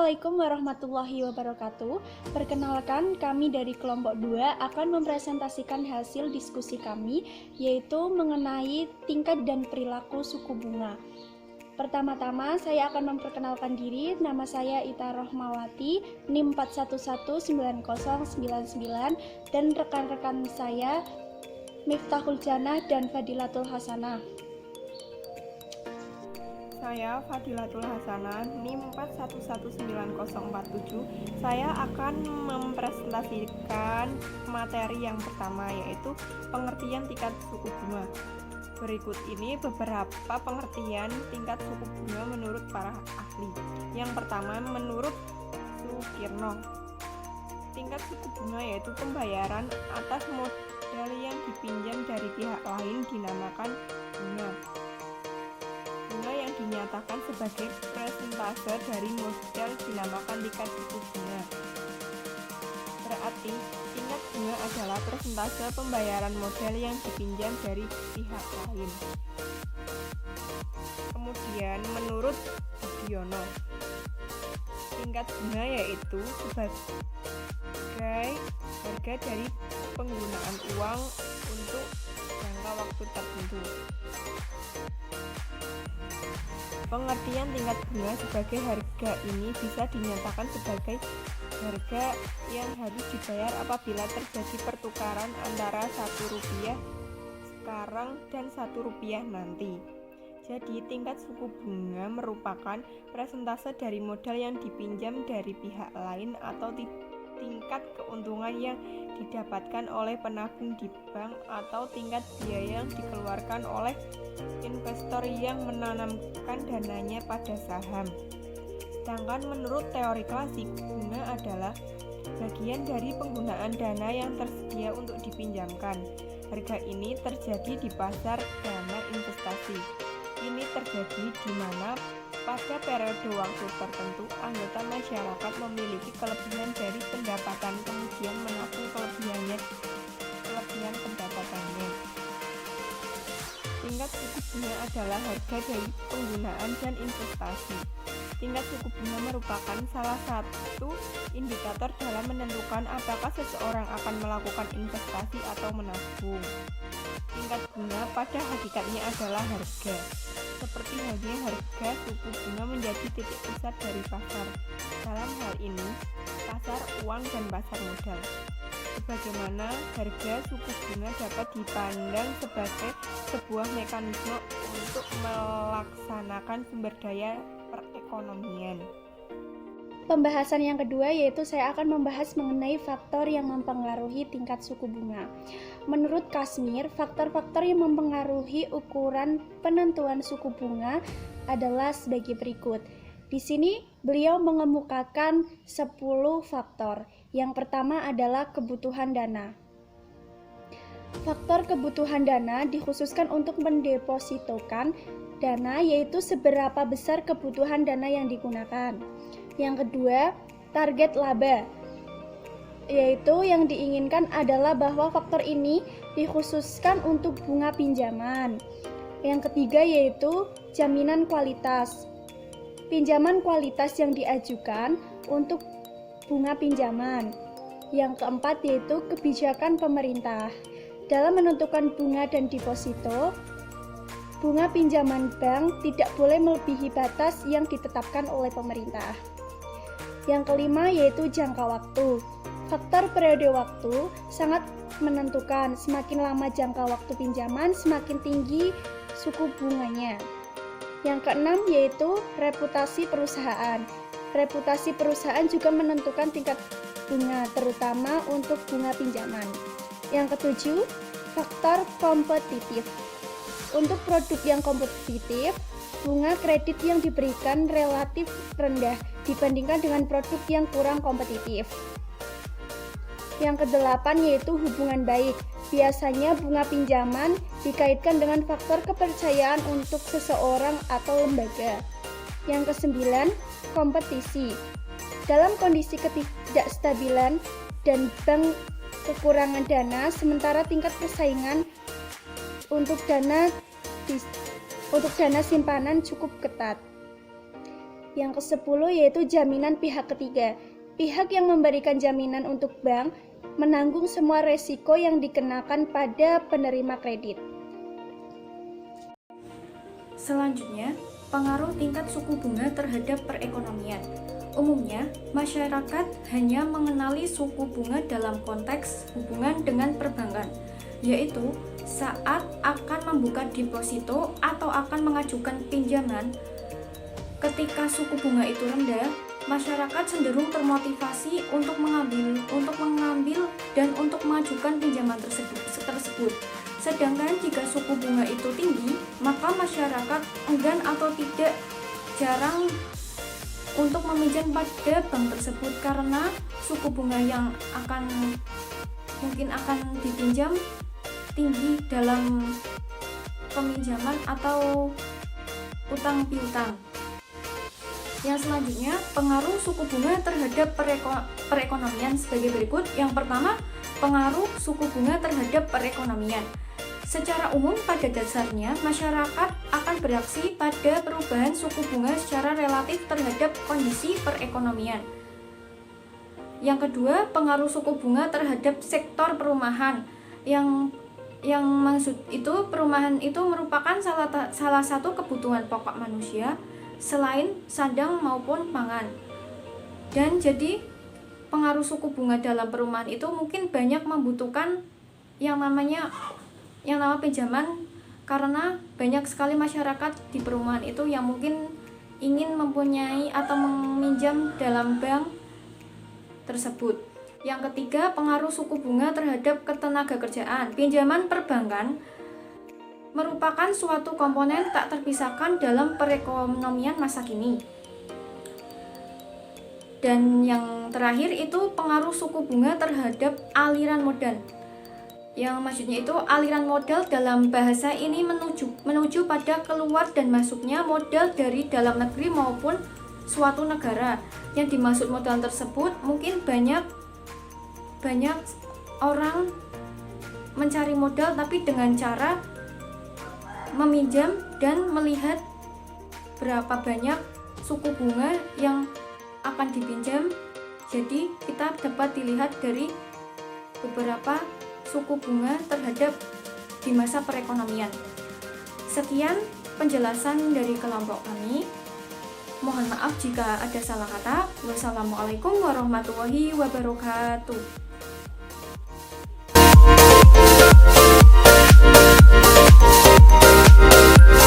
Assalamualaikum warahmatullahi wabarakatuh. Perkenalkan, kami dari kelompok 2 akan mempresentasikan hasil diskusi kami, yaitu mengenai tingkat dan perilaku suku bunga. Pertama-tama, saya akan memperkenalkan diri. Nama saya Ita Rohmawati, NIM 4119099, dan rekan-rekan saya Miftahul Jannah dan Fadilatul Hasanah. Saya Fadilatul Hasanah, NIM 4119047. Saya akan mempresentasikan materi yang pertama, yaitu pengertian tingkat suku bunga. Berikut ini beberapa pengertian tingkat suku bunga menurut para ahli. Yang pertama, menurut Sukirno, tingkat suku bunga yaitu pembayaran atas modal yang dipinjam dari pihak lain dinamakan bunga. Bunga yang dinyatakan sebagai persentase dari modal dinamakan tingkat suku bunga. Berarti, tingkat bunga adalah persentase pembayaran modal yang dipinjam dari pihak lain. Kemudian, menurut Budiono, tingkat bunga yaitu sebagai harga dari penggunaan uang untuk jangka waktu tertentu. Pengertian tingkat bunga sebagai harga ini bisa dinyatakan sebagai harga yang harus dibayar apabila terjadi pertukaran antara Rp1 sekarang dan Rp1 nanti. Jadi, tingkat suku bunga merupakan persentase dari modal yang dipinjam dari pihak lain atau tingkat keuntungan yang didapatkan oleh penabung di bank atau tingkat biaya yang dikeluarkan oleh investor yang menanamkan dananya pada saham. Sedangkan menurut teori klasik, bunga adalah bagian dari penggunaan dana yang tersedia untuk dipinjamkan. Harga ini terjadi di pasar dana investasi. Ini terjadi di mana pada periode waktu tertentu anggota masyarakat memiliki kelebihan dari pendapatan kemudian menabung kelebihan pendapatannya. Tingkat suku bunga adalah harga dari penggunaan dan investasi. Tingkat suku bunga merupakan salah satu indikator dalam menentukan apakah seseorang akan melakukan investasi atau menabung. Tingkat bunga pada hakikatnya adalah harga. Seperti halnya harga suku bunga menjadi titik pusat dari pasar. Dalam hal ini, pasar uang dan pasar modal. Sebagaimana harga suku bunga dapat dipandang sebagai sebuah mekanisme untuk melaksanakan sumber daya perekonomian. Pembahasan yang kedua yaitu saya akan membahas mengenai faktor yang mempengaruhi tingkat suku bunga. Menurut Kashmir, faktor-faktor yang mempengaruhi ukuran penentuan suku bunga adalah sebagai berikut. Di sini beliau mengemukakan 10 faktor. Yang pertama adalah kebutuhan dana. Faktor kebutuhan dana dikhususkan untuk mendepositokan dana, yaitu seberapa besar kebutuhan dana yang digunakan. Yang kedua, target laba, yaitu yang diinginkan adalah bahwa faktor ini dikhususkan untuk bunga pinjaman. Yang ketiga yaitu jaminan kualitas. Pinjaman kualitas yang diajukan untuk bunga pinjaman. Yang keempat yaitu kebijakan pemerintah. Dalam menentukan bunga dan deposito, bunga pinjaman bank tidak boleh melebihi batas yang ditetapkan oleh pemerintah. Yang kelima yaitu jangka waktu. Faktor periode waktu sangat menentukan. Semakin lama jangka waktu pinjaman, semakin tinggi suku bunganya. Yang keenam yaitu reputasi perusahaan. Reputasi perusahaan juga menentukan tingkat bunga, terutama untuk bunga pinjaman. Yang ketujuh, faktor kompetitif. Untuk produk yang kompetitif, bunga kredit yang diberikan relatif rendah dibandingkan dengan produk yang kurang kompetitif. Yang kedelapan yaitu hubungan baik. Biasanya bunga pinjaman dikaitkan dengan faktor kepercayaan untuk seseorang atau lembaga. Yang kesembilan, kompetisi. Dalam kondisi ketidakstabilan dan bank kekurangan dana, sementara tingkat persaingan untuk dana simpanan cukup ketat. Yang ke-10 yaitu jaminan pihak ketiga. Pihak yang memberikan jaminan untuk bank menanggung semua resiko yang dikenakan pada penerima kredit. Selanjutnya, pengaruh tingkat suku bunga terhadap perekonomian. Umumnya, masyarakat hanya mengenali suku bunga dalam konteks hubungan dengan perbankan, yaitu saat akan membuka deposito atau akan mengajukan pinjaman. Ketika suku bunga itu rendah, masyarakat cenderung termotivasi untuk mengambil dan untuk mengajukan pinjaman tersebut. Sedangkan jika suku bunga itu tinggi, maka masyarakat enggan atau jarang untuk meminjam pada bank tersebut karena suku bunga yang mungkin akan dipinjam tinggi dalam peminjaman atau utang piutang. Yang selanjutnya, pengaruh suku bunga terhadap perekonomian sebagai berikut. Yang pertama, pengaruh suku bunga terhadap perekonomian. Secara umum, pada dasarnya, masyarakat akan bereaksi pada perubahan suku bunga secara relatif terhadap kondisi perekonomian. Yang kedua, pengaruh suku bunga terhadap sektor perumahan. Yang maksud itu, perumahan itu merupakan salah satu kebutuhan pokok manusia selain sandang maupun pangan. Dan jadi pengaruh suku bunga dalam perumahan itu mungkin banyak membutuhkan yang nama pinjaman, karena banyak sekali masyarakat di perumahan itu yang mungkin ingin mempunyai atau meminjam dalam bank tersebut. Yang ketiga, pengaruh suku bunga terhadap ketenagakerjaan. Pinjaman perbankan merupakan suatu komponen tak terpisahkan dalam perekonomian masa kini. Dan yang terakhir itu pengaruh suku bunga terhadap aliran modal. Yang maksudnya itu aliran modal dalam bahasa ini menuju pada keluar dan masuknya modal dari dalam negeri maupun suatu negara. Yang dimaksud modal tersebut mungkin banyak orang mencari modal tapi dengan cara meminjam dan melihat berapa banyak suku bunga yang akan dipinjam. Jadi kita dapat dilihat dari beberapa suku bunga terhadap di masa perekonomian. Sekian penjelasan dari kelompok kami. Mohon maaf jika ada salah kata. Wassalamualaikum warahmatullahi wabarakatuh.